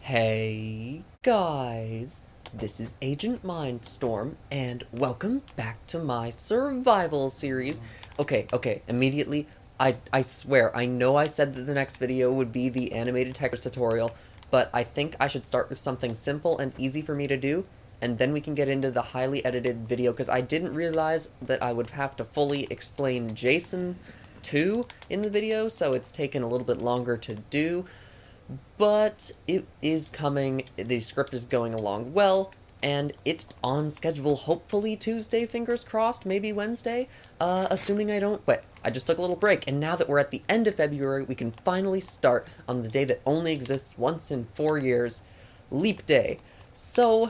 Hey guys, this is AgentMindStorm, and welcome back to my survival series. Okay, immediately, I swear, I know I said that the next video would be the animated text tutorial, but I think I should start with something simple and easy for me to do, and then we can get into the highly edited video, because I didn't realize that I would have to fully explain Jason 2 in the video, so it's taken a little bit longer to do. But it is coming, the script is going along well, and it's on schedule hopefully Tuesday, fingers crossed, maybe Wednesday, assuming I don't quit. I just took a little break, and now that we're at the end of February, we can finally start on the day that only exists once in 4 years, Leap Day. So,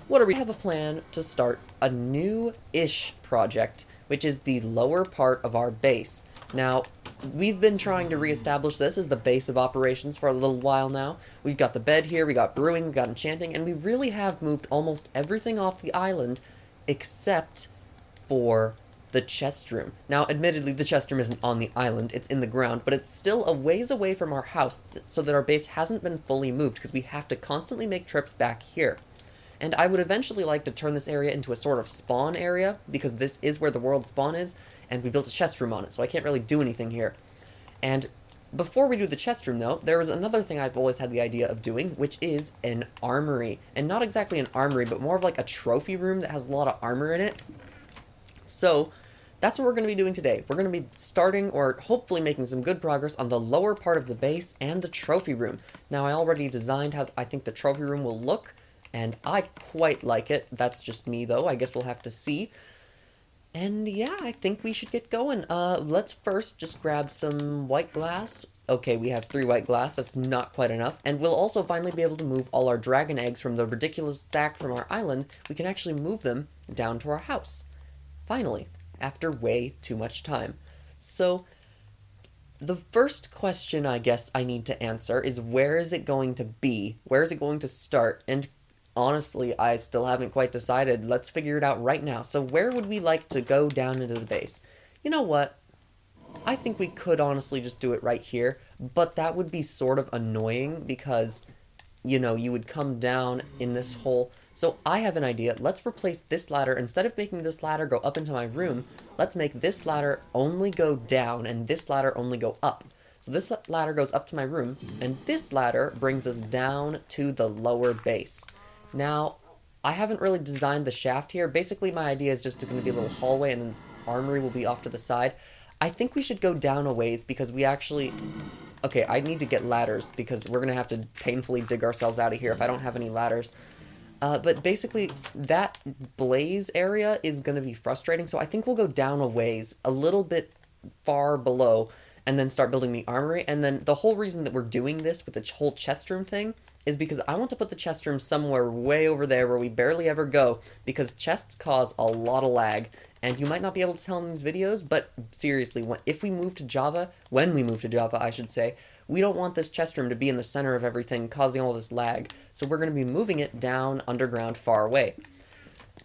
what are we? I have a plan to start a new-ish project, which is the lower part of our base. Now, we've been trying to reestablish this as the base of operations for a little while now. We've got the bed here, we got brewing, we got enchanting, and we really have moved almost everything off the island except for the chest room. Now, admittedly, the chest room isn't on the island, it's in the ground, but it's still a ways away from our house, so that our base hasn't been fully moved, because we have to constantly make trips back here. And I would eventually like to turn this area into a sort of spawn area, because this is where the world spawn is, and we built a chest room on it, so I can't really do anything here. And before we do the chest room, though, there was another thing I've always had the idea of doing, which is an armory. And not exactly an armory, but more of like a trophy room that has a lot of armor in it. So, that's what we're going to be doing today. We're going to be starting, or hopefully making some good progress on the lower part of the base and the trophy room. Now, I already designed how I think the trophy room will look, and I quite like it. That's just me, though. I guess we'll have to see. And yeah, I think we should get going. Let's first just grab some white glass. Okay, we have 3 white glass. That's not quite enough. And we'll also finally be able to move all our dragon eggs from the ridiculous stack from our island. We can actually move them down to our house. Finally, after way too much time. So, the first question I guess I need to answer is, where is it going to be? Where is it going to start? And honestly, I still haven't quite decided. Let's figure it out right now. So where would we like to go down into the base? You know what? I think we could honestly just do it right here, but that would be sort of annoying because, you know, you would come down in this hole. So I have an idea. Let's replace this ladder. Instead of making this ladder go up into my room, let's make this ladder only go down and this ladder only go up. So this ladder goes up to my room, and this ladder brings us down to the lower base. Now, I haven't really designed the shaft here. Basically, my idea is just going to be a little hallway, and then armory will be off to the side. I think we should go down a ways, because we actually... Okay, I need to get ladders, because we're going to have to painfully dig ourselves out of here if I don't have any ladders. But basically, that blaze area is going to be frustrating, so I think we'll go down a ways, a little bit far below, and then start building the armory. And then the whole reason that we're doing this with the whole chest room thing is because I want to put the chest room somewhere way over there where we barely ever go, because chests cause a lot of lag, and you might not be able to tell in these videos, but seriously, if we move to Java, when we move to Java, I should say, we don't want this chest room to be in the center of everything, causing all this lag, so we're going to be moving it down underground far away.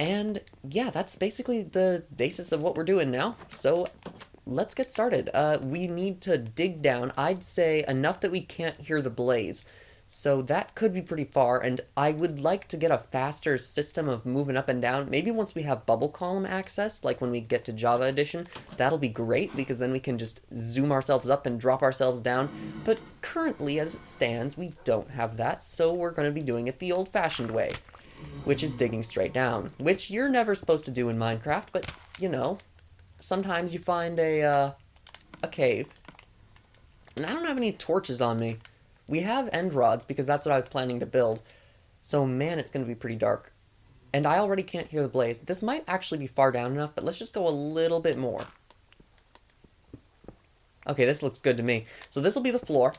And yeah, that's basically the basis of what we're doing now, so let's get started. We need to dig down, I'd say enough that we can't hear the blaze. So that could be pretty far, and I would like to get a faster system of moving up and down. Maybe once we have bubble column access, like when we get to Java Edition, that'll be great, because then we can just zoom ourselves up and drop ourselves down. But currently, as it stands, we don't have that, so we're going to be doing it the old-fashioned way, which is digging straight down, which you're never supposed to do in Minecraft, but, you know, sometimes you find a cave. And I don't have any torches on me. We have end rods, because that's what I was planning to build, so man, it's going to be pretty dark. And I already can't hear the blaze. This might actually be far down enough, but let's just go a little bit more. Okay, this looks good to me. So this will be the floor,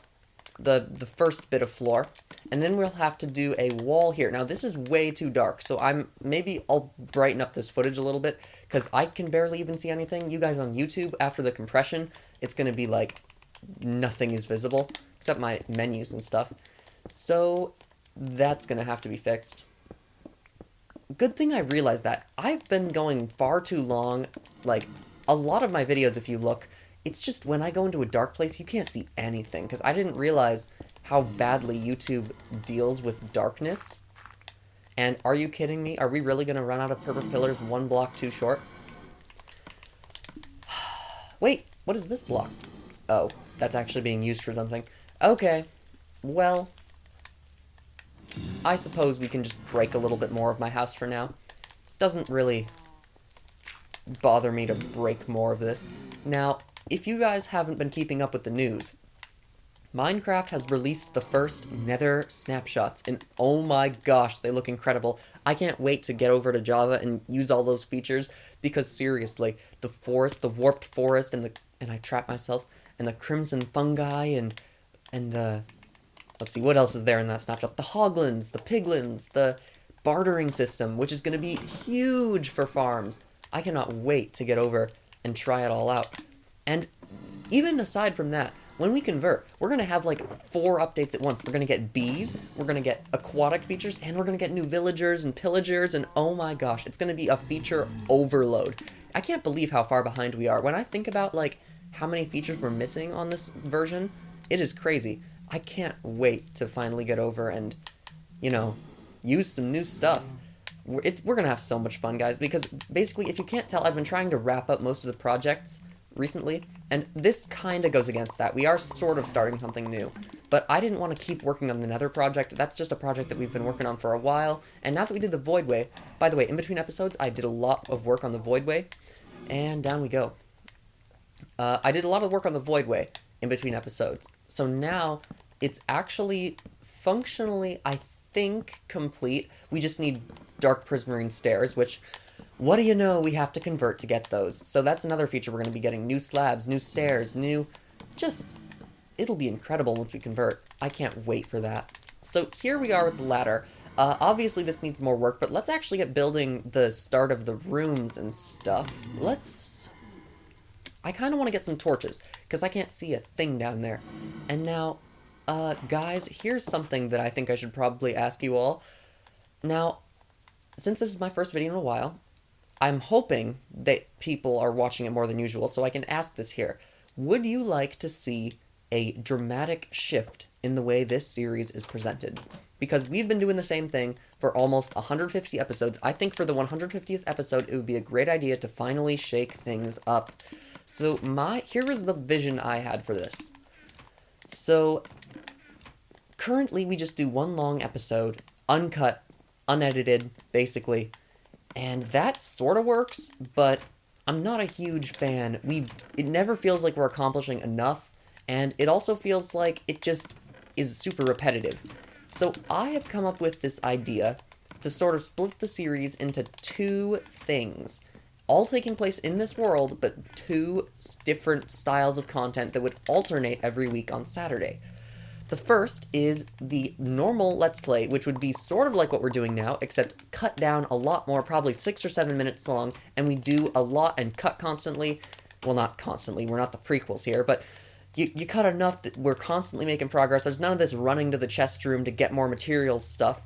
the first bit of floor, and then we'll have to do a wall here. Now, this is way too dark, so maybe I'll brighten up this footage a little bit, because I can barely even see anything. You guys on YouTube, after the compression, it's going to be like nothing is visible, except my menus and stuff. So that's gonna have to be fixed. Good thing I realized that. I've been going far too long. Like, a lot of my videos, if you look, it's just when I go into a dark place, you can't see anything, because I didn't realize how badly YouTube deals with darkness. And are you kidding me? Are we really going to run out of purple pillars one block too short? Wait, what is this block? Oh, that's actually being used for something. Okay, well, I suppose we can just break a little bit more of my house for now. Doesn't really bother me to break more of this. Now, if you guys haven't been keeping up with the news, Minecraft has released the first Nether snapshots, and oh my gosh, they look incredible. I can't wait to get over to Java and use all those features, because seriously, the forest, the warped forest, and I trapped myself, and the crimson fungi, and the, let's see, what else is there in that snapshot? The hoglins, the piglins, the bartering system, which is going to be huge for farms. I cannot wait to get over and try it all out. And even aside from that, when we convert, we're going to have like 4 updates at once. We're going to get bees, we're going to get aquatic features, and we're going to get new villagers and pillagers, and oh my gosh, it's going to be a feature overload. I can't believe how far behind we are. When I think about like how many features we're missing on this version, it is crazy. I can't wait to finally get over and, you know, use some new stuff. We're going to have so much fun, guys, because basically, if you can't tell, I've been trying to wrap up most of the projects recently, and this kind of goes against that. We are sort of starting something new, but I didn't want to keep working on the Nether project. That's just a project that we've been working on for a while, and now that we did the Voidway, by the way, in between episodes, I did a lot of work on the Voidway, and down we go. I did a lot of work on the Voidway in between episodes, so now it's actually functionally, I think, complete. We just need dark prismarine stairs, which, what do you know, we have to convert to get those. So that's another feature we're going to be getting. New slabs, new stairs, it'll be incredible once we convert. I can't wait for that. So here we are with the ladder. Obviously this needs more work, but let's actually get building the start of the rooms and stuff. I kind of want to get some torches, because I can't see a thing down there. And now, guys, here's something that I think I should probably ask you all. Now, since this is my first video in a while, I'm hoping that people are watching it more than usual, so I can ask this here. Would you like to see a dramatic shift in the way this series is presented? Because we've been doing the same thing for almost 150 episodes. I think for the 150th episode, it would be a great idea to finally shake things up. So here is the vision I had for this. So, currently we just do one long episode, uncut, unedited, basically, and that sort of works, but I'm not a huge fan. It never feels like we're accomplishing enough, and it also feels like it just is super repetitive. So I have come up with this idea to sort of split the series into 2 things, all taking place in this world, but 2 different styles of content that would alternate every week on Saturday. The first is the normal Let's Play, which would be sort of like what we're doing now, except cut down a lot more, probably 6 or 7 minutes long, and we do a lot and cut constantly. Well, not constantly, we're not the prequels here, but you cut enough that we're constantly making progress. There's none of this running to the chest room to get more materials stuff,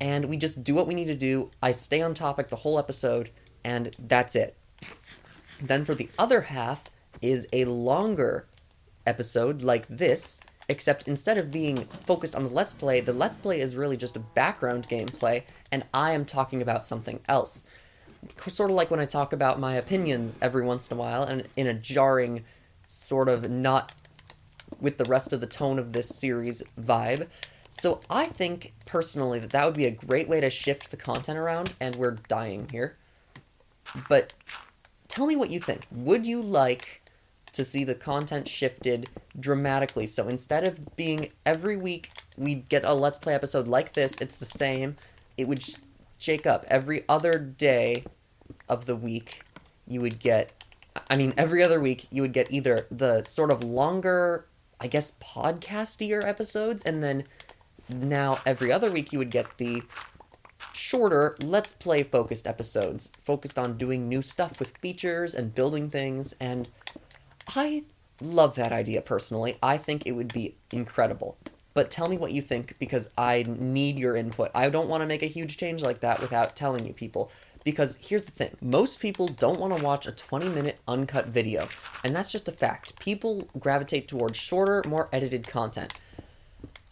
and we just do what we need to do. I stay on topic the whole episode, and that's it. Then for the other half is a longer episode like this, except instead of being focused on the Let's Play is really just a background gameplay, and I am talking about something else. Sort of like when I talk about my opinions every once in a while, and in a jarring, sort of not with the rest of the tone of this series vibe. So I think, personally, that would be a great way to shift the content around, and we're dying here. But tell me what you think. Would you like to see the content shifted dramatically? So instead of being every week we get a Let's Play episode like this, it's the same, it would just shake up. Every other day of the week you would get, every other week you would get either the sort of longer, I guess, podcastier episodes, and then now every other week you would get the shorter Let's Play focused episodes, focused on doing new stuff with features and building things, and I love that idea personally. I think it would be incredible. But tell me what you think, because I need your input. I don't want to make a huge change like that without telling you people. Because here's the thing, most people don't want to watch a 20-minute uncut video, and that's just a fact. People gravitate towards shorter, more edited content.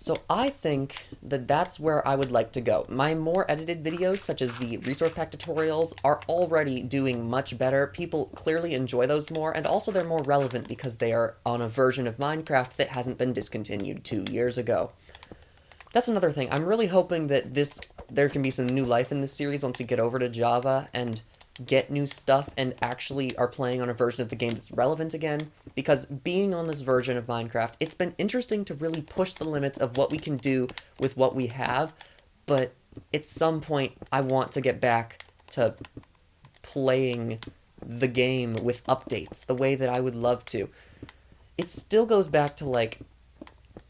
So I think that that's where I would like to go. My more edited videos, such as the resource pack tutorials, are already doing much better. People clearly enjoy those more, and also they're more relevant because they are on a version of Minecraft that hasn't been discontinued 2 years ago. That's another thing. I'm really hoping that there can be some new life in this series once we get over to Java and get new stuff and actually are playing on a version of the game that's relevant again, because being on this version of Minecraft, it's been interesting to really push the limits of what we can do with what we have, but at some point I want to get back to playing the game with updates the way that I would love to. It still goes back to, like,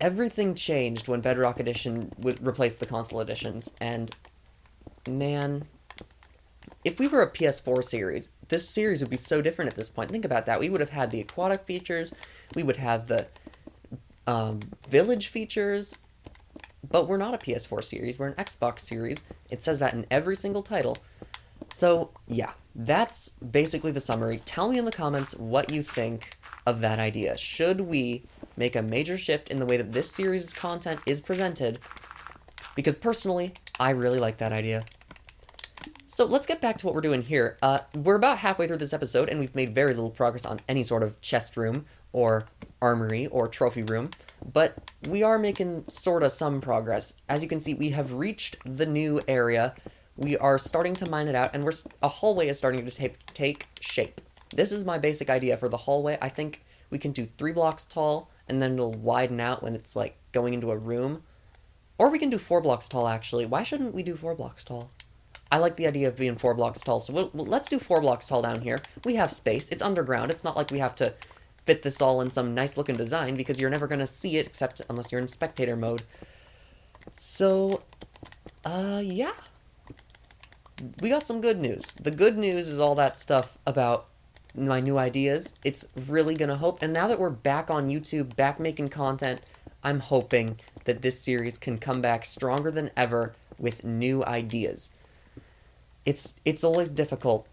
everything changed when Bedrock Edition replaced the console editions, and man, if we were a PS4 series, this series would be so different at this point. Think about that. We would have had the aquatic features, we would have the village features, but we're not a PS4 series, we're an Xbox series. It says that in every single title. So, yeah, that's basically the summary. Tell me in the comments what you think of that idea. Should we make a major shift in the way that this series' content is presented? Because personally, I really like that idea. So let's get back to what we're doing here. We're about halfway through this episode, and we've made very little progress on any sort of chest room, or armory, or trophy room, but we are making sorta some progress. As you can see, we have reached the new area. We are starting to mine it out, and a hallway is starting to take shape. This is my basic idea for the hallway. I think we can do 3 blocks tall, and then it'll widen out when it's, like, going into a room. Or we can do 4 blocks tall, actually. Why shouldn't we do 4 blocks tall? I like the idea of being 4 blocks tall, so let's do 4 blocks tall down here. We have space. It's underground. It's not like we have to fit this all in some nice-looking design, because you're never going to see it, except unless you're in spectator mode. So, yeah. We got some good news. The good news is all that stuff about my new ideas. It's really going to hope, and now that we're back on YouTube, back making content, I'm hoping that this series can come back stronger than ever with new ideas. It's always difficult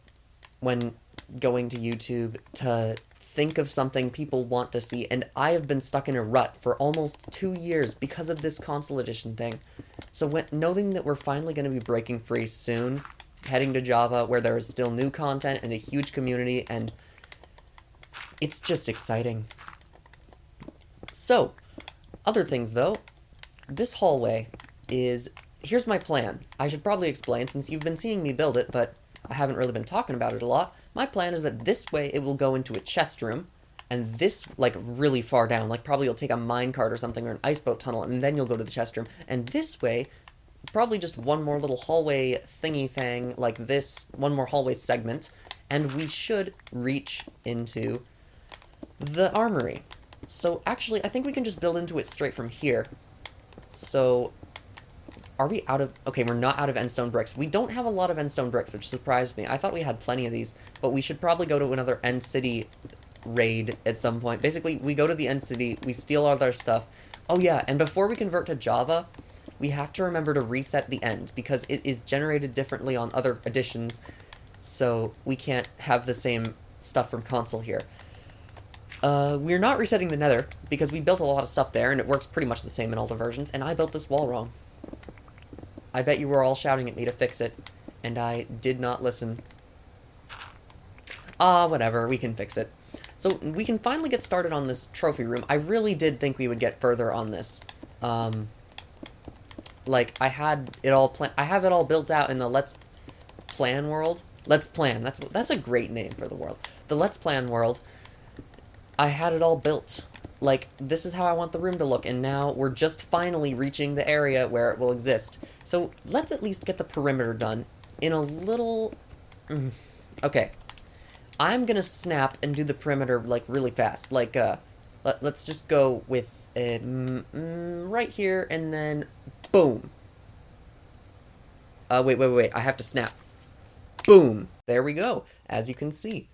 when going to YouTube to think of something people want to see, and I have been stuck in a rut for almost 2 years because of this console edition thing. So knowing that we're finally going to be breaking free soon, heading to Java where there is still new content and a huge community, and it's just exciting. So, other things though, this hallway is... Here's my plan. I should probably explain, since you've been seeing me build it, but I haven't really been talking about it a lot. My plan is that this way it will go into a chest room, and this, like, really far down, like probably you'll take a minecart or something, or an iceboat tunnel, and then you'll go to the chest room. And this way, probably just one more little hallway thingy thing, like this, one more hallway segment, and we should reach into the armory. So actually, I think we can just build into it straight from here. So... Are we out of... Okay, we're not out of endstone bricks. We don't have a lot of endstone bricks, which surprised me. I thought we had plenty of these, but we should probably go to another end city raid at some point. Basically, we go to the end city, we steal all their stuff. Oh yeah, and before we convert to Java, we have to remember to reset the end, because it is generated differently on other editions, so we can't have the same stuff from console here. We're not resetting the nether, because we built a lot of stuff there, and it works pretty much the same in all the versions, and I built this wall wrong. I bet you were all shouting at me to fix it, and I did not listen. Whatever, we can fix it. So, we can finally get started on this trophy room. I really did think we would get further on this. Like, I have it all built out in the Let's Plan world. Let's Plan, that's a great name for the world. The Let's Plan world, I had it all built. Like, this is how I want the room to look, and now we're just finally reaching the area where it will exist. So, let's at least get the perimeter done in a little... Okay. I'm gonna snap and do the perimeter, like, really fast. Like, let's just go with, right here, and then, boom. Wait, I have to snap. Boom! There we go. As you can see.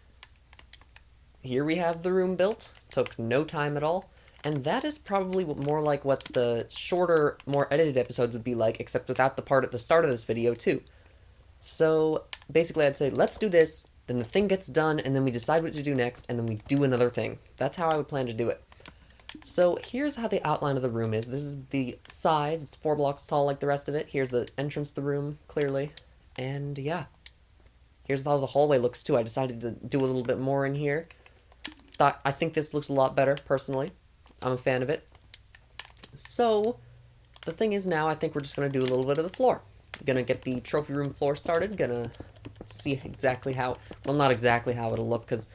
Here we have the room built. Took no time at all. And that is probably more like what the shorter, more edited episodes would be like, except without the part at the start of this video, too. So, basically I'd say, let's do this, then the thing gets done, and then we decide what to do next, and then we do another thing. That's how I would plan to do it. So here's how the outline of the room is. This is the size. It's 4 blocks tall like the rest of it. Here's the entrance to the room, clearly. And yeah. Here's how the hallway looks too. I decided to do a little bit more in here. I think this looks a lot better, personally. I'm a fan of it. So, the thing is now, I think we're just going to do a little bit of the floor. Gonna get the trophy room floor started. Gonna see exactly how, well, not exactly how it'll look, because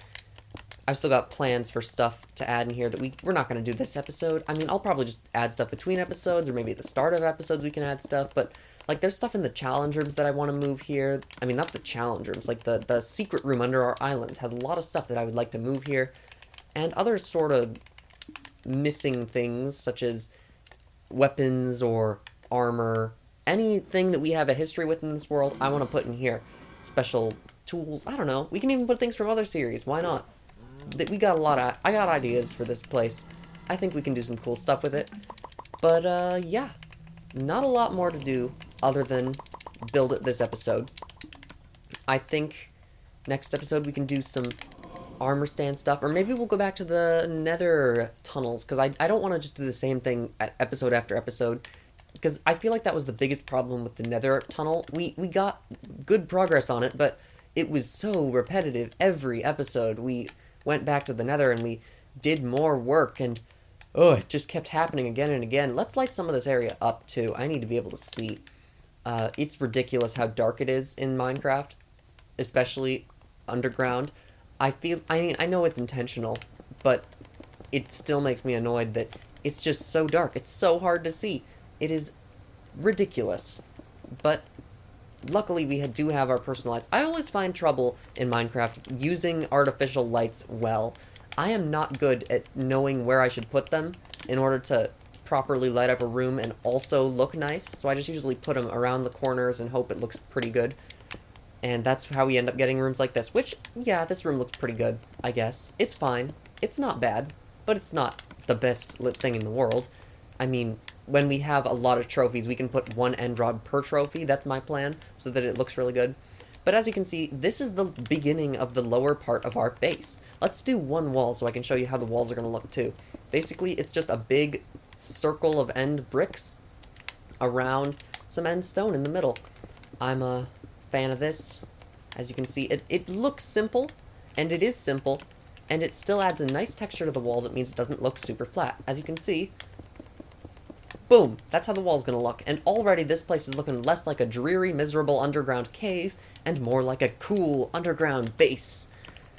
I've still got plans for stuff to add in here that we're not going to do this episode. I mean, I'll probably just add stuff between episodes, or maybe at the start of episodes we can add stuff, but, like, there's stuff in the challenge rooms that I want to move here. I mean, not the challenge rooms, like, the secret room under our island has a lot of stuff that I would like to move here, and other sort of missing things, such as weapons or armor, anything that we have a history with in this world, I want to put in here. Special tools, I don't know. We can even put things from other series, why not? We got a lot of, I got ideas for this place. I think we can do some cool stuff with it. But, yeah. Not a lot more to do other than build it this episode. I think next episode we can do some armor stand stuff, or maybe we'll go back to the nether tunnels, because I don't want to just do the same thing episode after episode, because I feel like that was the biggest problem with the nether tunnel. We got good progress on it, but it was so repetitive every episode. We went back to the nether and we did more work, and it just kept happening again and again. Let's light some of this area up too. I need to be able to see. It's ridiculous how dark it is in Minecraft, especially underground. I mean, I know it's intentional, but it still makes me annoyed that it's just so dark. It's so hard to see. It is ridiculous. But luckily we do have our personal lights. I always find trouble in Minecraft using artificial lights well. I am not good at knowing where I should put them in order to properly light up a room and also look nice, so I just usually put them around the corners and hope it looks pretty good. And that's how we end up getting rooms like this, which, yeah, this room looks pretty good, I guess. It's fine. It's not bad, but it's not the best lit thing in the world. I mean, when we have a lot of trophies, we can put one end rod per trophy. That's my plan, so that it looks really good. But as you can see, this is the beginning of the lower part of our base. Let's do one wall so I can show you how the walls are going to look too. Basically, it's just a big circle of end bricks around some end stone in the middle. I'm a fan of this. As you can see, it looks simple, and it is simple, and it still adds a nice texture to the wall that means it doesn't look super flat. As you can see, boom, that's how the wall's gonna look, and already this place is looking less like a dreary, miserable underground cave, and more like a cool underground base.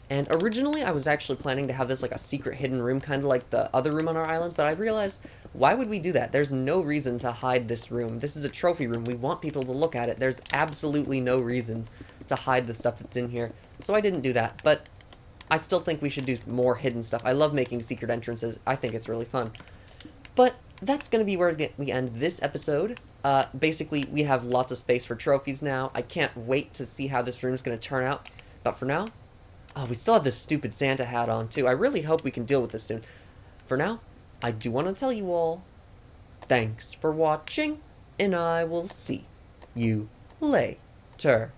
And originally, I was actually planning to have this like a secret hidden room, kind of like the other room on our island, but I realized, why would we do that? There's no reason to hide this room. This is a trophy room. We want people to look at it. There's absolutely no reason to hide the stuff that's in here, so I didn't do that, but I still think we should do more hidden stuff. I love making secret entrances. I think it's really fun. But that's going to be where we end this episode. Basically, we have lots of space for trophies now. I can't wait to see how this room's going to turn out. But for now, we still have this stupid Santa hat on, too. I really hope we can deal with this soon. For now, I do want to tell you all, thanks for watching, and I will see you later.